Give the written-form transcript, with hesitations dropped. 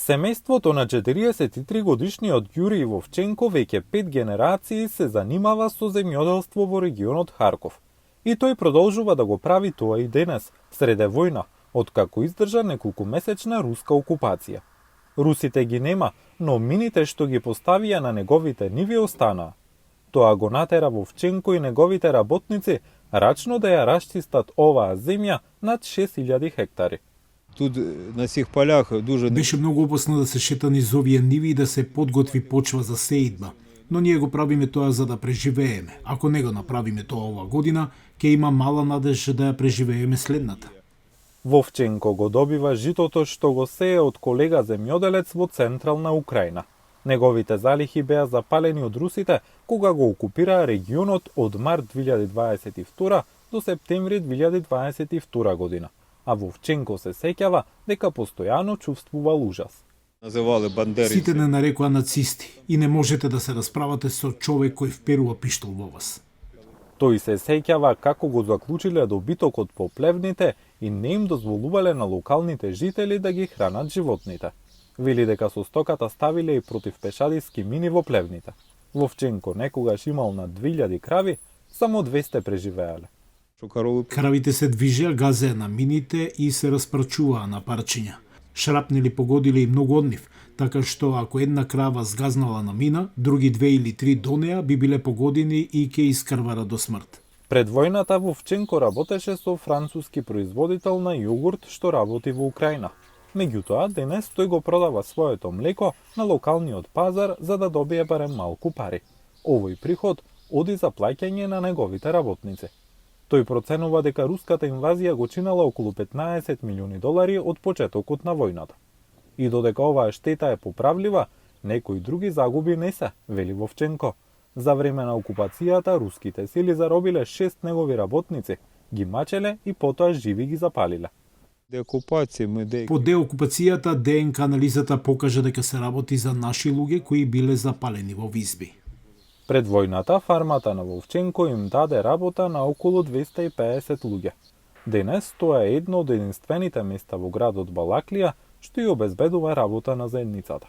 Семејството на 43 годишниот Јурий Вовченко веќе 5 генерации се занимава со земјоделство во регионот Харков. И тој продолжува да го прави тоа и денес, среде војна, откако издржа неколкумесечна руска окупација. Русите ги нема, но мините што ги поставија на неговите ниви останаа. Тоа го натера Вовченко и неговите работници рачно да ја расчистат оваа земја над 6000 хектари. Тут на сих полях Беше многу опасно да се шета низ овие ниви и да се подготви почва за сеидба. Но ние го правиме тоа за да преживееме. Ако не го направиме тоа ова година, ќе има мала надеж да ја преживееме следната. Вовченко го добива житото што го сее од колега земјоделец во централна Украина. Неговите залихи беа запалени од русите кога го окупираа регионот од март 2022 до септември 2022 година. А Вовченко се сеќава дека постојано чувствувал ужас. називали бандерици. Сите не нарекува нацисти и не можете да се расправате со човек кој вперува пиштол во вас. Тој се сеќава како го заклучиле добитокот по плевните и не им дозволувале на локалните жители да ги хранат животните. Вели дека со стоката ставиле и против пешадиски мини во плевните. Вовченко некогаш имал на 2000 крави, само 200 преживеале. Кравите се движеа, газеа на мините и се распрачуваа на парчиња. Шрапнели погодиле и многу од нив, така што ако една крава сгазнала на мина, други 2 или 3 до неа би биле погодени и ќе искрвара до смрт. Пред војната Вовченко работеше со француски производител на јогурт што работи во Украина. Меѓутоа, денес тој го продава своето млеко на локалниот пазар за да добие барем малку пари. Овој приход оди за плаќање на неговите работници. Тој проценува дека руската инвазија го чинала околу 15 милиони долари од почетокот на војната. И додека оваа штета е поправлива, некои други загуби не се, вели Вовченко. За време на окупацијата руските сили заробиле 6 негови работници, ги мачеле и потоа живи ги запалиле. По деокупацијата ДНК анализата покажа дека се работи за наши луѓе кои биле запалени во визби. Пред војната, фармата на Вовченко им даде работа на околу 250 луѓе. Денес тоа е едно од единствените места во градот Балаклија што ја обезбедува работа на заедницата.